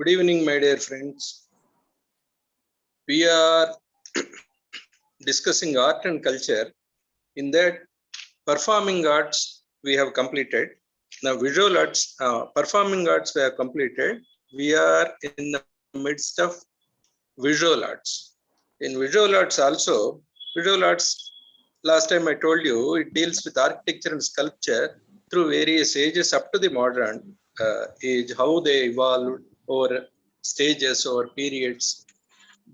Good evening, my dear friends. We are discussing art and culture. In that, performing arts we have completed. Now, visual arts, performing arts we have completed. We are in the midst of visual arts. In visual arts also, visual arts, last time I told you, it deals with architecture and sculpture through various ages up to the modern age, how they evolved over stages or periods.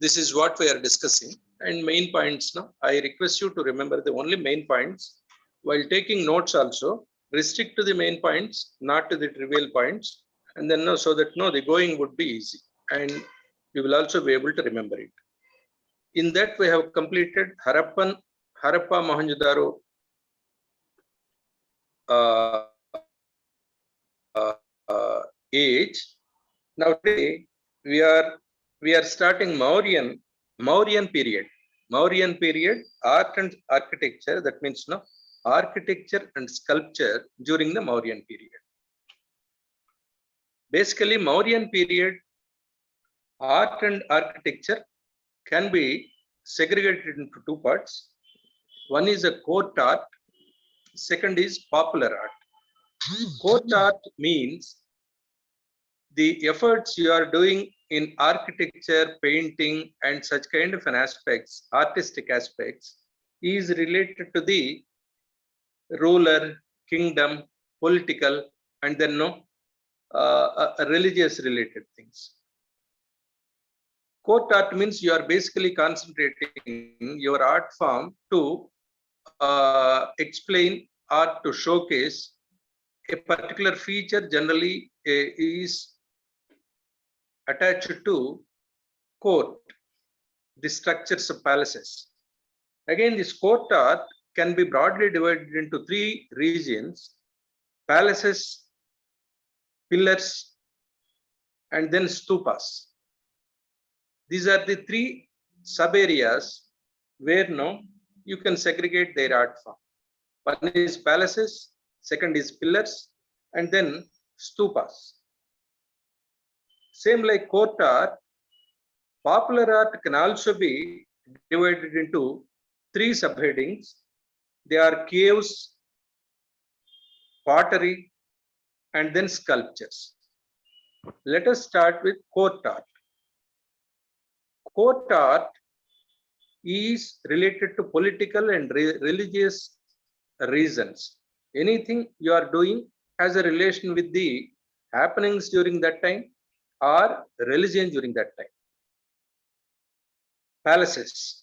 This is what we are discussing, and main points now. I request you to remember the only main points. While taking notes also, restrict to the main points, not to the trivial points, and then so that the going would be easy, and you will also be able to remember it. In that, we have completed Harappa Mohenjo-daro age. Now today we are starting Mauryan period. Mauryan period, art and architecture. That means architecture and sculpture during the Mauryan period. Basically, Mauryan period, art and architecture can be segregated into two parts. One is a court art, second is popular art. Court art means the efforts you are doing in architecture, painting, and such kind of an aspects, artistic aspects, is related to the ruler, kingdom, political, and then religious related things. Court art means you are basically concentrating your art form to explain or to showcase a particular feature. Generally is attached to court, the structures of palaces. Again, this court art can be broadly divided into three regions: palaces, pillars, and then stupas. These are the three sub-areas where you can segregate their art form. One is palaces, second is pillars, and then stupas. Same like court art, popular art can also be divided into three subheadings. They are caves, pottery, and then sculptures. Let us start with court art. Court art is related to political and religious reasons. Anything you are doing has a relation with the happenings during that time or religion during that time. Palaces.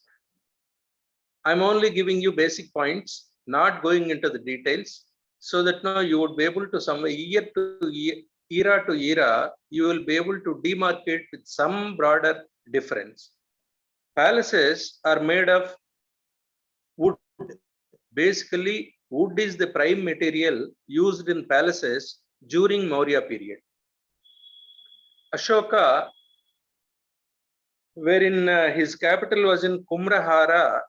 I'm only giving you basic points, not going into the details, so that now you would be able to somewhere year to year, era to era, you will be able to demarcate with some broader difference. Palaces are made of wood. Basically, wood is the prime material used in palaces during Maurya period. Ashoka, wherein his capital was in Kumrahara,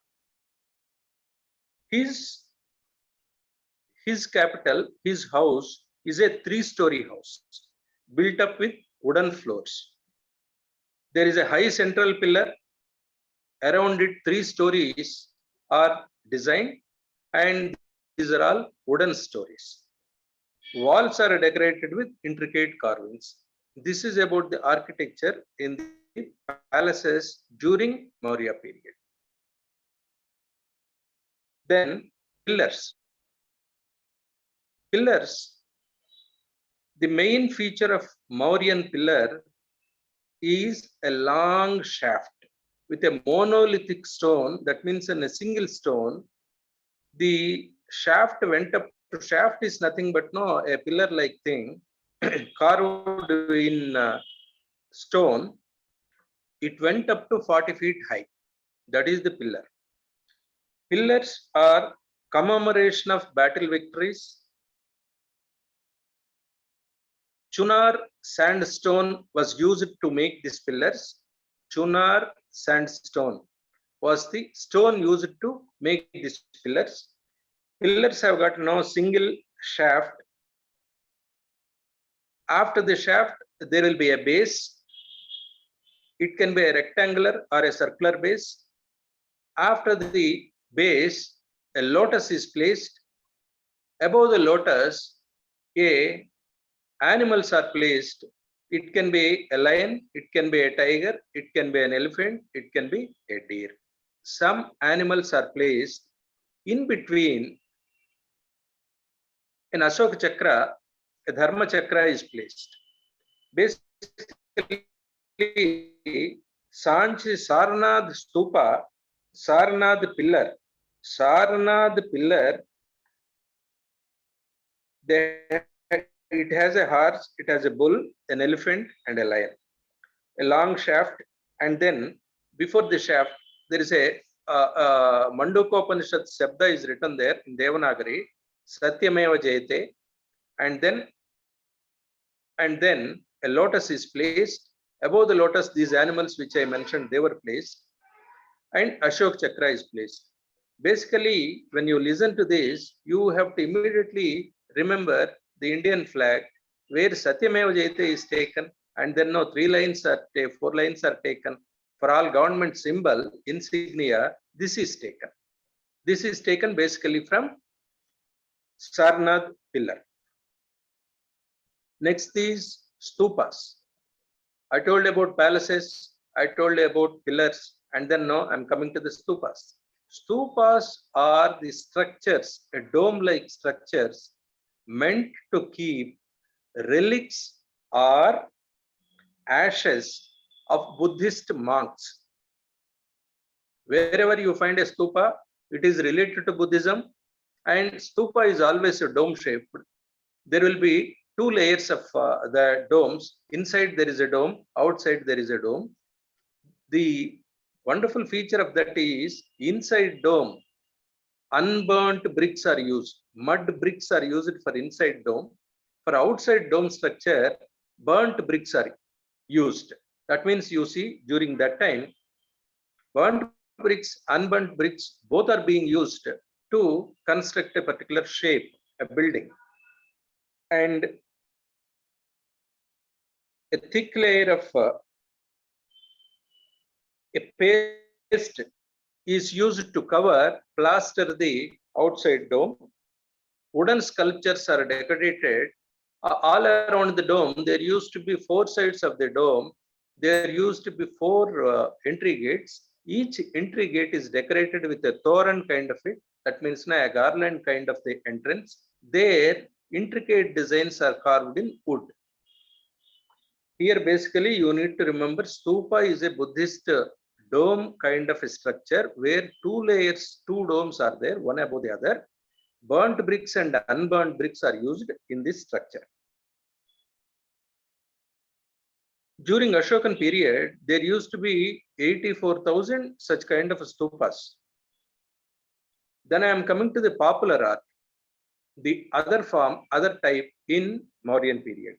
his capital, his house is a 3-story house built up with wooden floors. There is a high central pillar. Around it, 3 stories are designed, and these are all wooden stories. Walls are decorated with intricate carvings. This is about the architecture in the palaces during Maurya period. Then pillars. Pillars. The main feature of Mauryan pillar is a long shaft with a monolithic stone. That means in a single stone, the shaft went up. To shaft is nothing but a pillar-like thing carved in stone. It went up to 40 feet high. That is the pillar. Pillars are commemoration of battle victories. Chunar sandstone was used to make these pillars. Chunar sandstone was the stone used to make these pillars. Pillars have got no single shaft. After the shaft, there will be a base, It can be a rectangular or a circular base. After the base, a lotus is placed. Above the lotus, animals are placed. It can be a lion, it can be a tiger, it can be an elephant, it can be a deer. Some animals are placed in between. In Ashoka Chakra, a Dharma Chakra is placed. Basically, Sarnath Stupa, Sarnath pillar, it has a horse, it has a bull, an elephant, and a lion. A long shaft, and then before the shaft, there is a Mandukopanishad Shabda is written there in Devanagari, Satyameva Jayate, and then a lotus is placed. Above the lotus, these animals which I mentioned, they were placed, and Ashok Chakra is placed. Basically, when you listen to this, you have to immediately remember the Indian flag, where Satyameva Jayate is taken, and then no 4 lines are taken. For all government symbol, insignia, this is taken. This is taken basically from Sarnath pillar. Next is stupas. I told about palaces, I told about pillars, and then now I'm coming to the stupas. Stupas are the structures, dome-like structures meant to keep relics or ashes of Buddhist monks. Wherever you find a stupa, it is related to Buddhism, and stupa is always a dome shaped. There will be 2 layers of the domes. Inside there is a dome, outside there is a dome. The wonderful feature of that is inside dome, unburnt bricks are used. Mud bricks are used for inside dome. For outside dome structure, burnt bricks are used. That means you see during that time, burnt bricks, unburnt bricks, both are being used to construct a particular shape, a building. And a thick layer of a paste is used to cover, plaster the outside dome. Wooden sculptures are decorated all around the dome. There used to be 4 sides of the dome. There used to be 4 entry gates. Each entry gate is decorated with a toran kind of it. That means a garland kind of the entrance. There, intricate designs are carved in wood. Here, basically, you need to remember stupa is a Buddhist dome kind of a structure where 2 layers, 2 domes are there, one above the other. Burnt bricks and unburnt bricks are used in this structure. During Ashokan period, there used to be 84,000 such kind of stupas. Then I am coming to the popular art, the other form, other type in Mauryan period.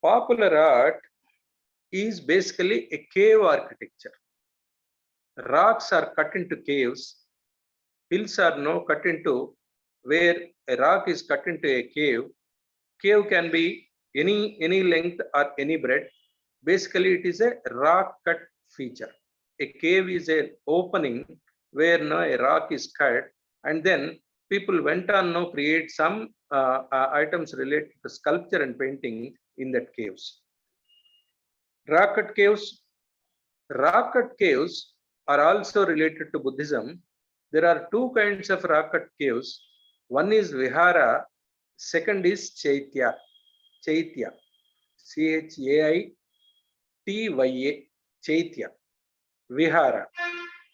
Popular art is basically a cave architecture. Rocks are cut into caves. Hills are now cut into where a rock is cut into a cave. Cave can be any length or any breadth. Basically, it is a rock cut feature. A cave is an opening where now a rock is cut, and then people went on now create some items related to sculpture and painting in that caves. Rock cut caves. Rock cut caves are also related to Buddhism. There are 2 kinds of rock cut caves. One is Vihara, second is Chaitya. Chaitya. Chaitya. Chaitya. Vihara.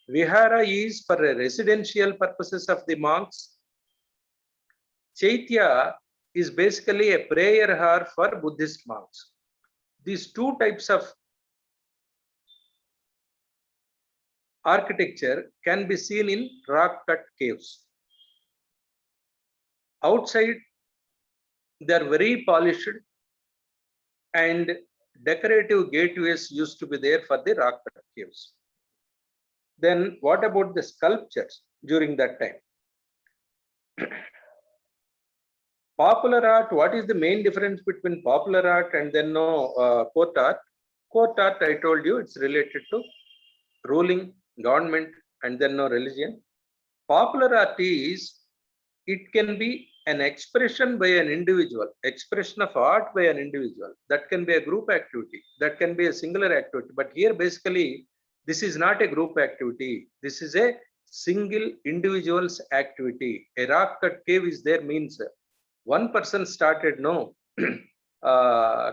Vihara is for residential purposes of the monks. Chaitya is basically a prayer hall for Buddhist monks. These 2 types of architecture can be seen in rock cut caves. Outside, they are very polished, and decorative gateways used to be there for the rock cut caves. Then what about the sculptures during that time? Popular art, what is the main difference between popular art and then court art? Court art, I told you, it's related to ruling, government, and then no religion. Popular art is, it can be an expression by an individual, expression of art by an individual. That can be a group activity, that can be a singular activity. But here basically, this is not a group activity. This is a single individual's activity. A rock cut cave is there means one person started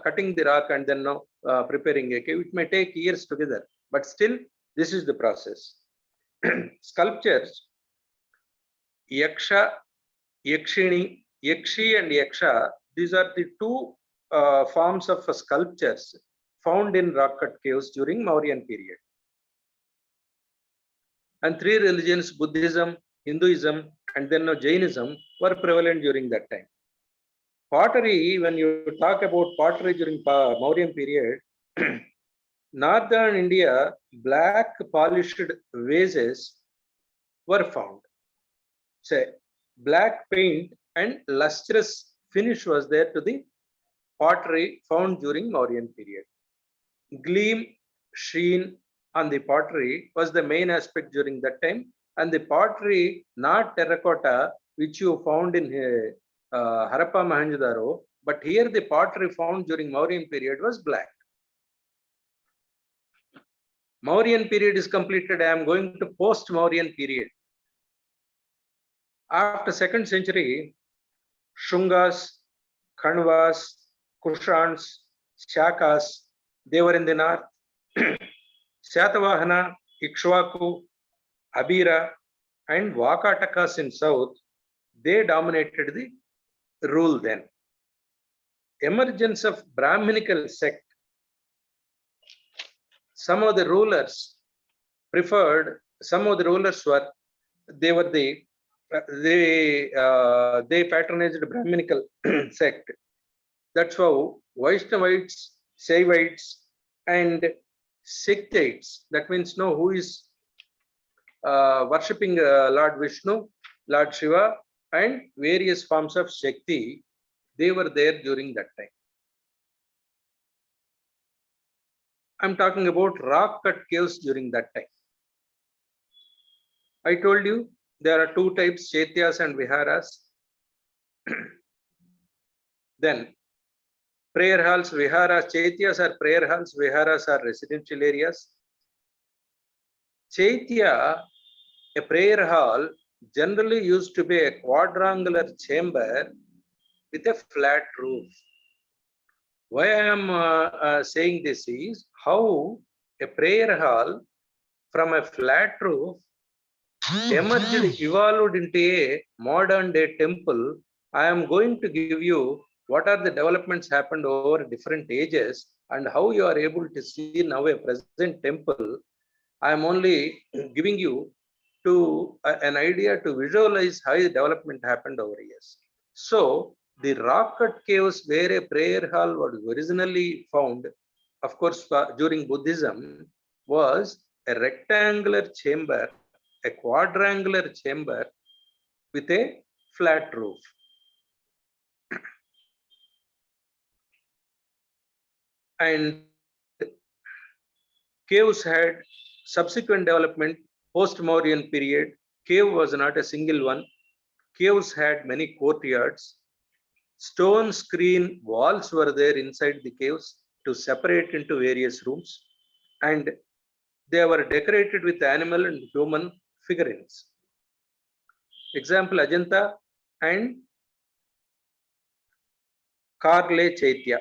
cutting the rock and then preparing a cave. It may take years together, but still this is the process. Sculptures, Yaksha, Yakshini, Yakshi and Yaksha, these are the two forms of sculptures found in rock cut caves during Mauryan period. And three religions, Buddhism, Hinduism, and then Jainism, were prevalent during that time. Pottery, when you talk about pottery during Mauryan period, northern India, black polished vases were found. Say, black paint and lustrous finish was there to the pottery found during Mauryan period. Gleam, sheen on the pottery was the main aspect during that time, and the pottery, not terracotta, which you found in Harappa Mohenjo-daro, but here the pottery found during Mauryan period was black. Mauryan period is completed. I am going to post-Mauryan period. After 2nd century, Shungas, Kanvas, Kushans, Shakas, they were in the north. Satavahana, Ikshwaku, Abira, and Vakatakas in south, they dominated the rule then. Emergence of Brahminical sect. Some of the rulers preferred, some of the rulers were, they patronized Brahminical sect. That's how Vaishnavites, Shaivites, and Sikhites, that means who is worshipping Lord Vishnu, Lord Shiva, and various forms of Shakti, they were there during that time. I'm talking about rock cut caves during that time. I told you there are two types, Chaityas and Viharas. Then prayer halls, Viharas, Chaityas are prayer halls, Viharas are residential areas. Chaitya, a prayer hall, generally used to be a quadrangular chamber with a flat roof. Why I am saying this is how a prayer hall from a flat roof emerged, evolved into a modern day temple. I am going to give you what are the developments happened over different ages and how you are able to see now a present temple. I am only giving you to an idea to visualize how the development happened over years. So the rock cut caves where a prayer hall was originally found, of course, during Buddhism, was a rectangular chamber, a quadrangular chamber with a flat roof. And caves had subsequent development post-Mauryan period. Cave was not a single one. Caves had many courtyards. Stone screen walls were there inside the caves to separate into various rooms. And they were decorated with animal and human figurines. Example, Ajanta and Karle Chaitya.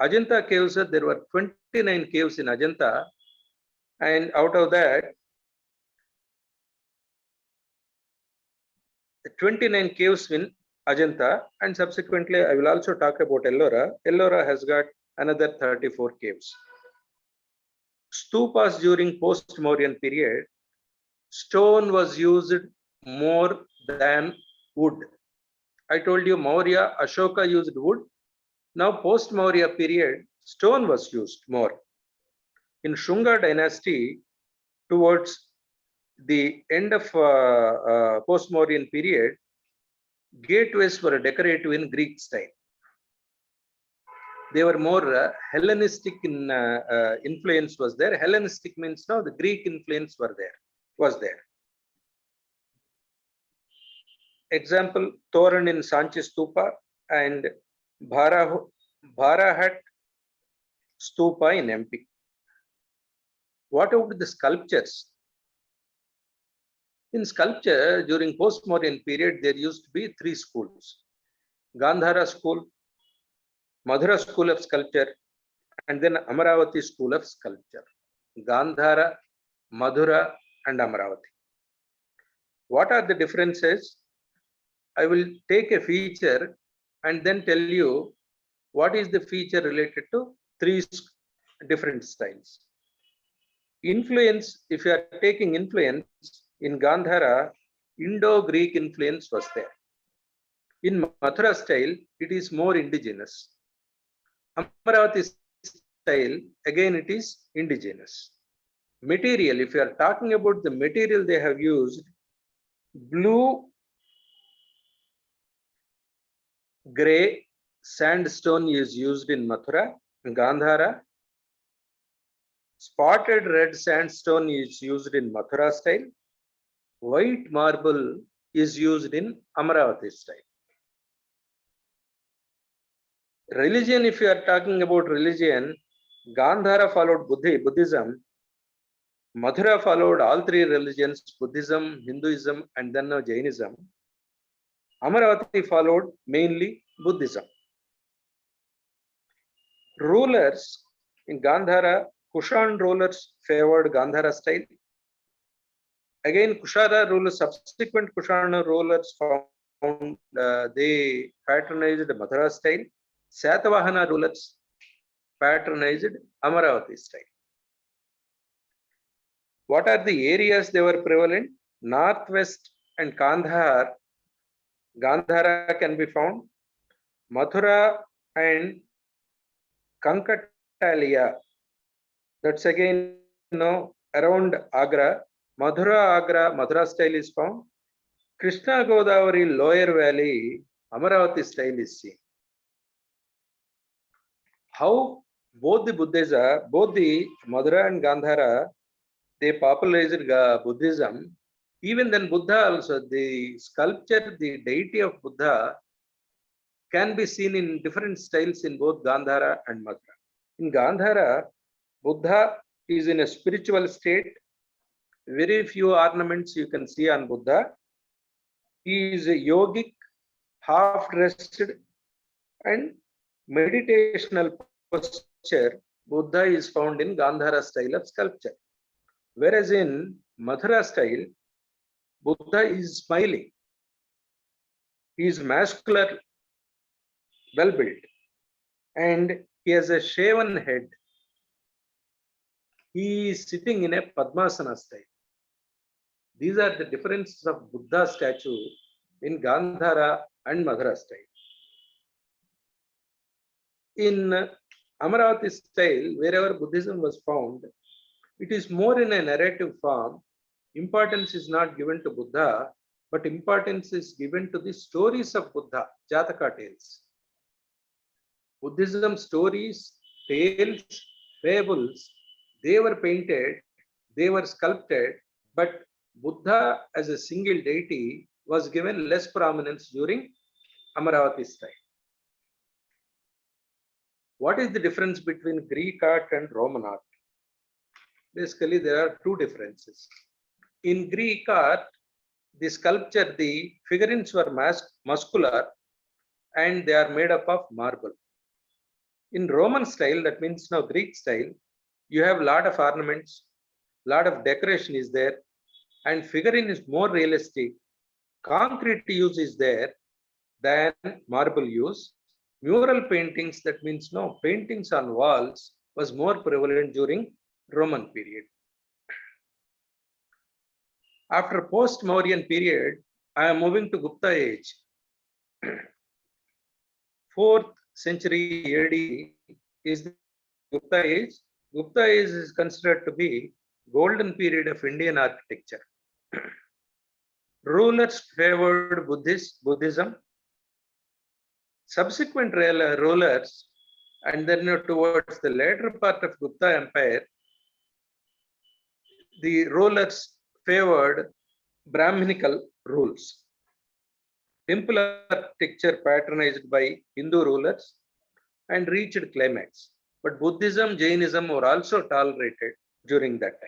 Ajanta caves, there were 29 caves in Ajanta, and out of that, 29 caves in Ajanta, and subsequently I will also talk about Ellora. Ellora has got another 34 caves. Stupas during post-Mauryan period, stone was used more than wood. I told you Maurya, Ashoka used wood. Now post-Maurya period, stone was used more. In Shunga dynasty, towards the end of post-Mauryan period, gateways were decorative in Greek style. they were more Hellenistic in influence was there. Hellenistic means now the Greek influence was there. Example, Toran in Sanchi Stupa and Bharahat Stupa in MP. What about the sculptures? In sculpture, during post-Mauryan period, there used to be 3 schools. Gandhara school, Madhura school of sculpture, and then Amaravati school of sculpture. Gandhara, Madhura, and Amaravati. What are the differences? I will take a feature and then tell you what is the feature related to 3 different styles. Influence, if you are taking influence in Gandhara, Indo-Greek influence was there. In Mathura style, it is more indigenous. Amaravati style, again it is indigenous. Material, if you are talking about the material they have used, blue, gray sandstone is used in Mathura. In Gandhara, spotted red sandstone is used in Mathura style. White marble is used in Amaravati style. Religion, if you are talking about religion, Gandhara followed Buddhism. Mathura followed all 3 religions, Buddhism, Hinduism, and then now Jainism. Amaravati followed mainly Buddhism. Rulers in Gandhara, Kushan rulers favored Gandhara style. Again, Kushara rulers, subsequent Kushana rulers found they patronized Mathura style. Satavahana rulers patronized Amaravati style. What are the areas they were prevalent? Northwest and Kandahar, Gandhara can be found. Mathura and Kankatalia, that's again around Agra. Mathura style is found. Krishna Godavari lower valley, Amaravati style is seen. How both the Buddhism, both the Mathura and Gandhara, they popularized Buddhism. Even then Buddha also, the sculpture, the deity of Buddha can be seen in different styles in both Gandhara and Mathura. In Gandhara, Buddha is in a spiritual state. Very few ornaments you can see on Buddha. He is a yogic, half-dressed and meditational posture. Buddha is found in Gandhara style of sculpture. Whereas in Mathura style, Buddha is smiling. He is muscular, well built, and he has a shaven head. He is sitting in a Padmasana style. These are the differences of Buddha statue in Gandhara and Mathura style. In Amaravati style, wherever Buddhism was found, it is more in a narrative form. Importance is not given to Buddha, but importance is given to the stories of Buddha, Jataka tales. Buddhism stories, tales, fables, they were painted, they were sculpted, but Buddha as a single deity was given less prominence during Amaravati style. What is the difference between Greek art and Roman art? Basically, there are 2 differences. In Greek art, the sculpture, the figurines were muscular and they are made up of marble. In Roman style, that means now Greek style, you have a lot of ornaments, lot of decoration is there, and figurine is more realistic. Concrete use is there than marble use. Mural paintings, that means no paintings on walls, was more prevalent during Roman period. After post-Mauryan period, I am moving to Gupta age. 4th century AD is the Gupta age. Gupta age is considered to be golden period of Indian architecture. Rulers favored Buddhism. Subsequent rulers And then towards the later part of Gupta Empire, the rulers favored Brahminical rules. Temple architecture patronized by Hindu rulers and reached climax. But Buddhism, Jainism were also tolerated during that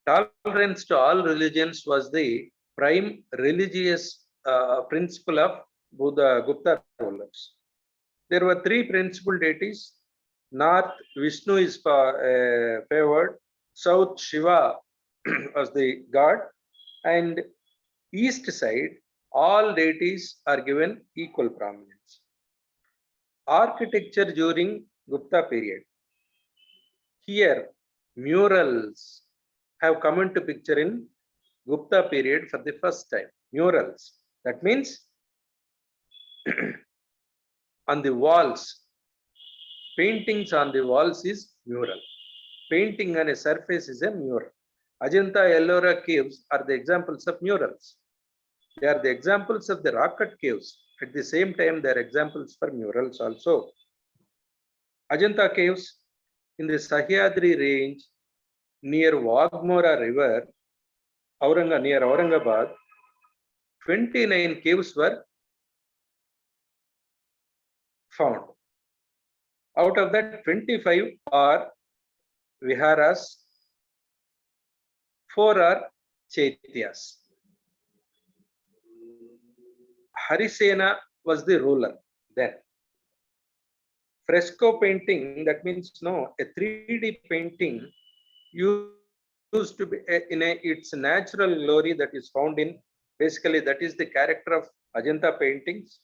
time. Tolerance to all religions was the prime religious principle of Buddha Gupta rulers. There were three principal deities. North, Vishnu is favored. South, Shiva was the god. And east side, all deities are given equal prominence. Architecture during Gupta period. Here, murals have come into picture in Gupta period for the first time. Murals. That means on the walls, paintings on the walls is mural. Painting on a surface is a mural. Ajanta Ellora caves are the examples of murals. They are the examples of the rock cut caves. At the same time, they are examples for murals also. Ajanta caves in the Sahyadri range near Wagmora river, near Aurangabad, 29 caves were found. Out of that, 25 are viharas, 4 are chaityas. Harisena was the ruler then. Fresco painting, that means a 3D painting used to be in its natural glory that is found in, basically that is the character of Ajanta paintings.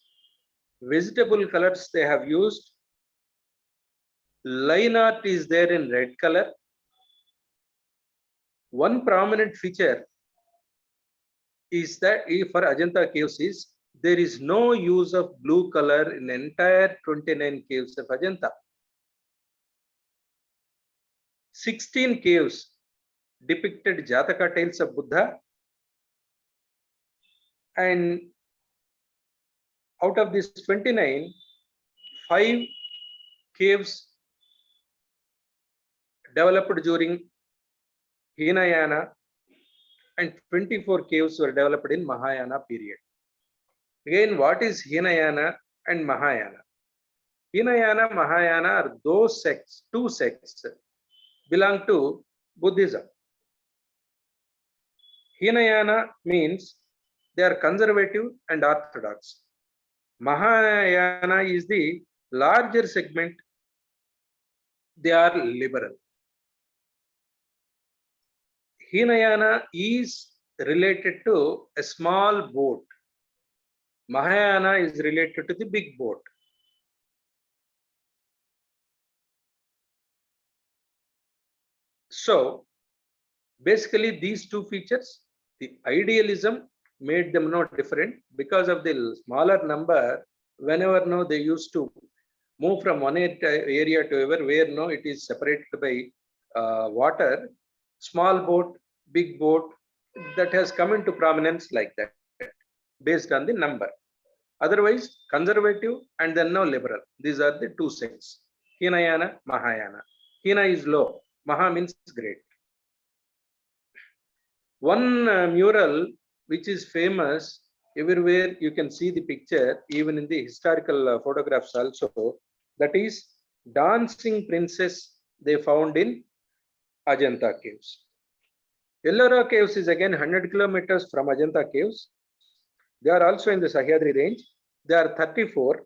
Vegetable colors they have used. Line art is there in red color. One prominent feature is that for Ajanta caves is there is no use of blue color in entire 29 caves of Ajanta. 16 caves depicted Jataka tales of Buddha, and out of this 29, 5 caves developed during Hinayana and 24 caves were developed in Mahayana period. Again, what is Hinayana and Mahayana? Hinayana, Mahayana are those sects, two sects belong to Buddhism. Hinayana means they are conservative and orthodox. Mahayana is the larger segment, they are liberal. Hinayana is related to a small boat. Mahayana is related to the big boat. So basically these two features, the idealism made them not different because of the smaller number. Whenever they used to move from one area to another where it is separated by water, small boat, big boat, that has come into prominence like that based on the number. Otherwise, conservative and then now liberal. These are the two sects. Hinayana, Mahayana. Hina is low. Maha means great. One mural which is famous everywhere, you can see the picture even in the historical photographs also, that is dancing princess they found in Ajanta caves. Ellora caves is again 100 kilometers from Ajanta caves. They are also in the Sahyadri range. They are 34,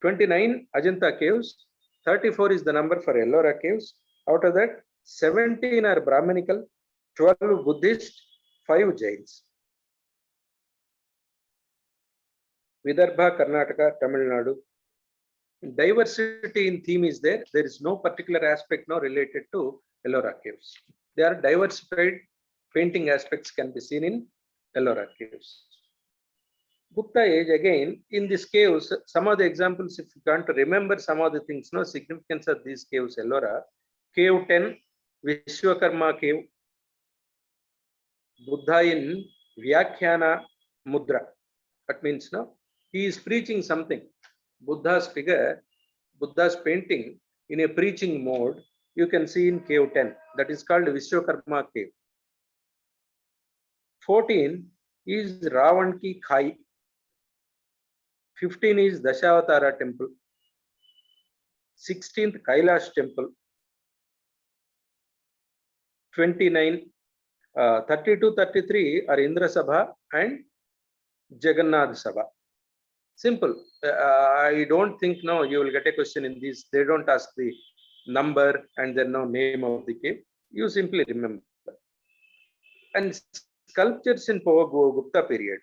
29 Ajanta caves, 34 is the number for Ellora caves. Out of that, 17 are Brahminical, 12 Buddhist, 5 Jains. Vidarbha, Karnataka, Tamil Nadu. Diversity in theme is there. There is no particular aspect related to Ellora caves. There are diversified painting aspects can be seen in Ellora caves. Gupta age, again, in these caves, some of the examples, if you can't remember some of the things, significance of these caves, Ellora. Cave 10, Vishwakarma cave, Buddha in Vyakhyana Mudra. That means, he is preaching something. Buddha's figure, Buddha's painting in a preaching mode, you can see in cave 10. That is called Vishwakarma cave. 14 is Ravan Ki Khai. 15 is Dashavatara temple. 16th Kailash temple. 29, 32, 33 are Indra Sabha and Jagannath Sabha. Simple. I don't think now you will get a question in this. They don't ask the number and then no name of the cave. You simply remember. And sculptures in Gupta period.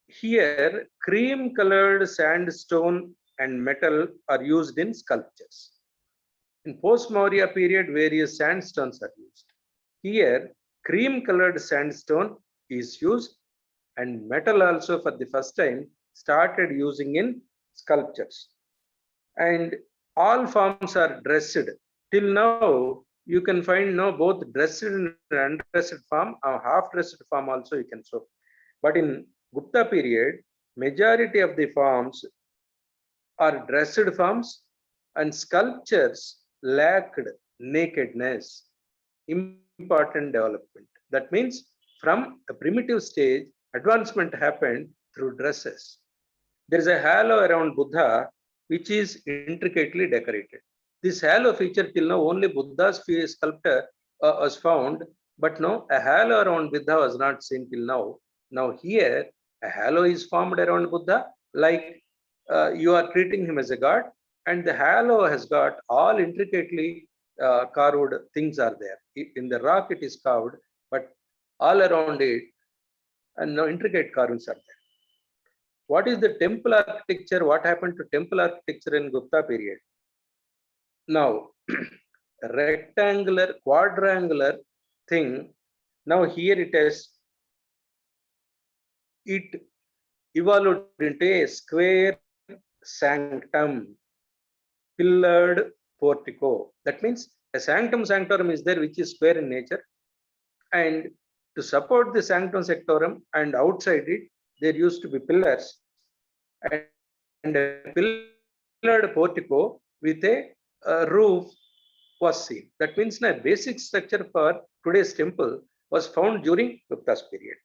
Here, cream colored sandstone and metal are used in sculptures. In post-Maurya period, various sandstones are used. Here, cream colored sandstone is used and metal also for the first time started using in sculptures. And all forms are dressed. Till now, you can find now both dressed and undressed form or half dressed form also you can show. But in Gupta period, majority of the forms are dressed forms and sculptures lacked nakedness. Important development. That means from a primitive stage, advancement happened through dresses. There is a halo around Buddha which is intricately decorated. This halo feature till now only Buddha's sculpture was found, but no, a halo around Buddha was not seen till now. Now here, a halo is formed around Buddha, like you are treating him as a god, and the halo has got all intricately carved things are there. In the rock it is carved, but all around it, and no intricate carvings are there. What is the temple architecture? What happened to temple architecture in Gupta period? Now, rectangular, quadrangular thing. Now here it evolved into a square sanctum, pillared portico. That means a sanctum sanctorum is there, which is square in nature. And to support the sanctum sanctorum and outside it, there used to be pillars and a pillared portico with a roof was seen. That means a basic structure for today's temple was found during Gupta's period.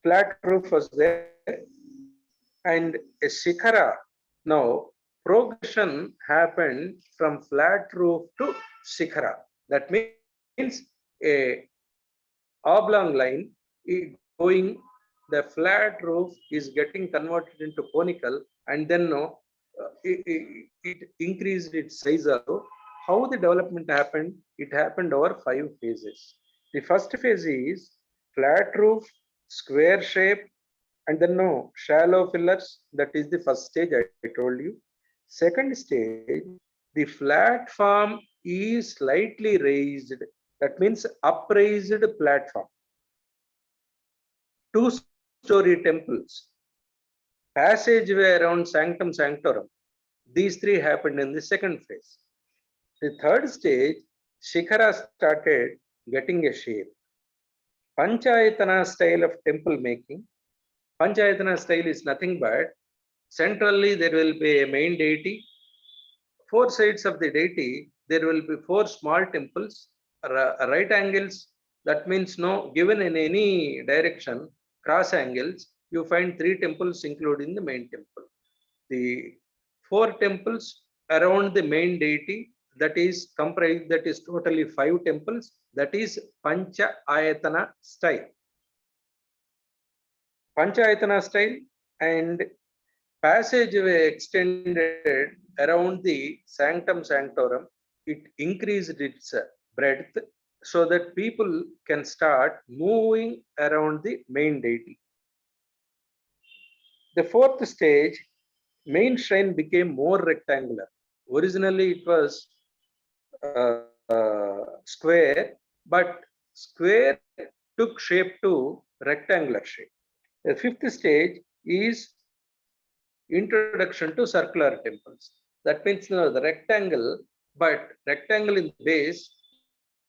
Flat roof was there and a shikhara. Now progression happened from flat roof to shikhara. That means a oblong line going, the flat roof is getting converted into conical, and then it increased its size also. How the development happened? It happened over 5 phases. The first phase is flat roof, square shape, and then shallow pillars. That is the first stage I told you. Second stage, the platform is slightly raised. That means upraised platform. 2-story temples, passageway around sanctum sanctorum. These 3 happened in the second phase. The third stage, shikhara started getting a shape. Panchayatana style of temple making. Panchayatana style is nothing but centrally there will be a main deity. 4 sides of the deity, there will be 4 small temples, right angles. That means given in any direction, cross angles, you find 3 temples including the main temple. The 4 temples around the main deity, that is comprised, that is totally 5 temples, that is Pancha Ayatana style. Panchayatana style, and passageway extended around the sanctum sanctorum. It increased its breadth so that people can start moving around the main deity. The fourth stage, main shrine became more rectangular. Originally it was square, but square took shape to rectangular shape. The fifth stage is introduction to circular temples. That means the rectangle, but rectangle in base,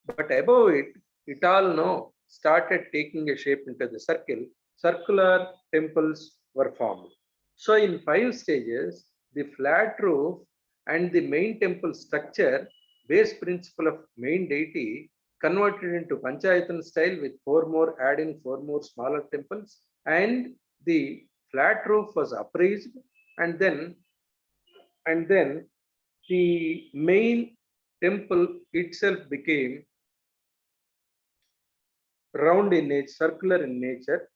but above it, it all started taking a shape into the circle. Circular temples were formed. So in 5 stages, the flat roof and the main temple structure, base principle of main deity, converted into Panchayatan style with 4 more, adding 4 more smaller temples, and the flat roof was upraised, and then the main temple itself became round in nature, circular in nature,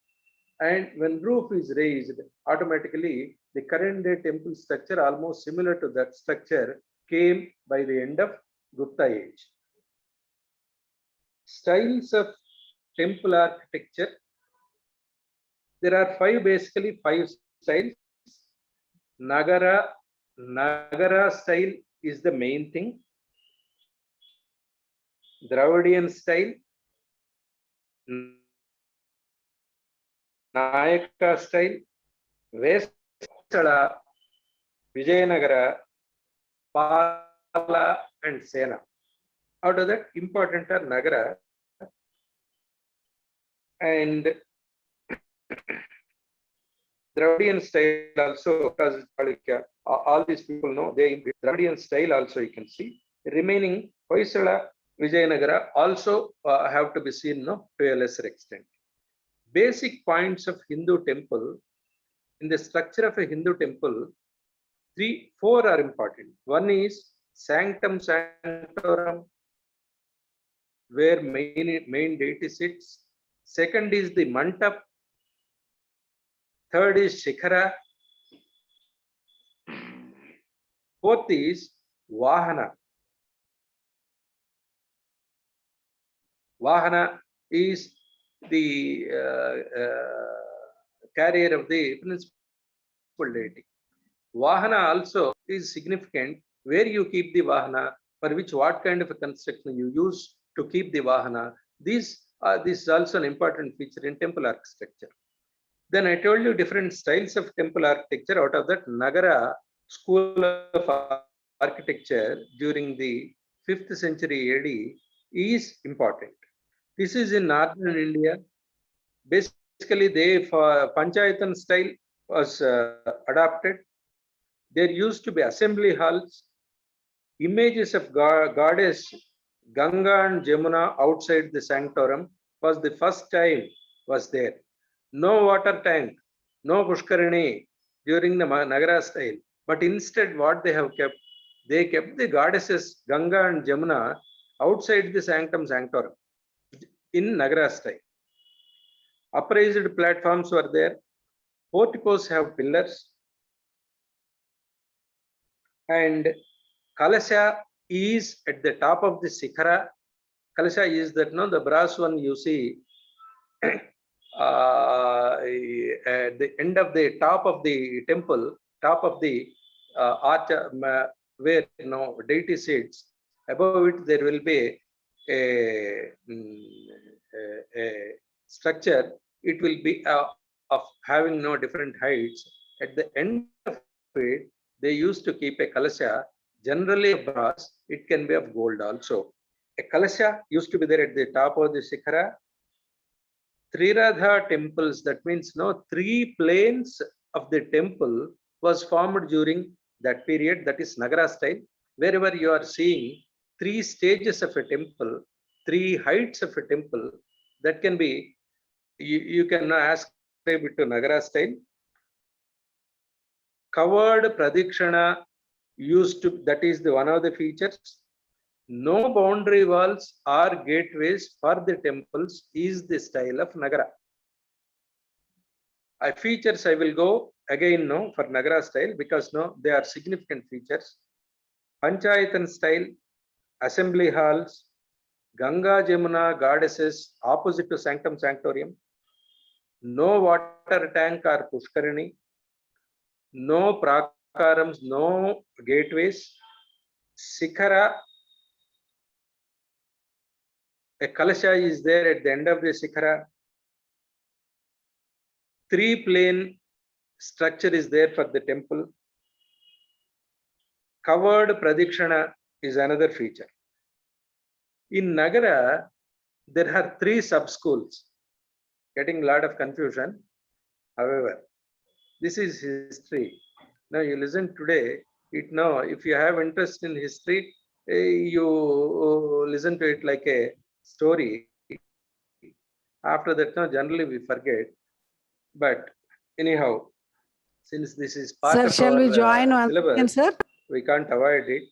and when roof is raised, automatically the current day temple structure, almost similar to that structure, came by the end of Gupta age. Styles of temple architecture. There are basically five styles. Nagara style is the main thing. Dravidian style, Nayaka style, Vesala, Vijayanagara, Pala, and Sena. Out of that, important are Nagara and Dravidian style also, because all these people know, they Dravidian style also you can see. Remaining Hoysala, Vijayanagara also have to be seen to a lesser extent. Basic points of Hindu temple. In the structure of a Hindu temple, 4 are important. One is sanctum sanctorum, where main deity sits. Second is the mantap. Third is shikhara. Fourth is vahana. Vahana is the carrier of the principal deity. Vahana also is significant, where you keep the vahana, for which what kind of a construction you use to keep the vahana. This is also an important feature in temple architecture. Then I told you different styles of temple architecture. Out of that, Nagara school of architecture during the 5th century AD is important. This is in northern India. Basically, for Panchayatan style was adopted. There used to be assembly halls, images of goddess Ganga and Jamuna outside the sanctorum was the first time was there. No water tank, no Pushkarini during the Nagara style, but instead what they have kept, they kept the goddesses Ganga and Jamuna outside the sanctorum in Nagara style. Upraised platforms were there. Porticos have pillars. And Kalasha is at the top of the Sikhara. Kalasha is that the brass one you see at the end of the top of the temple, top of the arch where deity sits. Above it there will be a structure. It will be of having different heights. At the end of it, they used to keep a kalasha, generally of brass. It can be of gold also. A kalasha used to be there at the top of the shikhara. Triradha temples, that means 3 planes of the temple was formed during that period, that is Nagara style. Wherever you are seeing 3 stages of a temple, 3 heights of a temple, that can be, you can ascribe it to Nagara style. Covered pradikshana used to, that is the one of the features. No boundary walls or gateways for the temples is the style of Nagara. Features I will go again for Nagara style, because they are significant features. Panchayatan style, assembly halls, Ganga Jamuna goddesses opposite to sanctum sanctorium, no water tank or Pushkarini, no prakarams, no gateways, Sikhara, a kalasha is there at the end of the Sikhara. 3 plane structure is there for the temple. Covered pradikshana is another feature. In Nagara, there are 3 sub schools, getting a lot of confusion. However, This is history. Now you listen today, it now, if you have interest in history, you listen to it like a story. After that, now generally we forget. But anyhow, since this is part Sir, of shall we our join once again, syllabus, sir? we can't avoid it.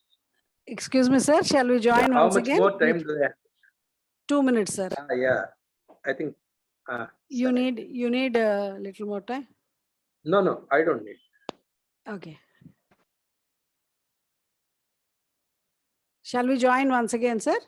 Excuse me, sir. Shall we join How once much again? more time do I have? 2 minutes, sir. Yeah, I think. You sorry. need a little more time. No, I don't need. Okay. Shall we join once again, sir?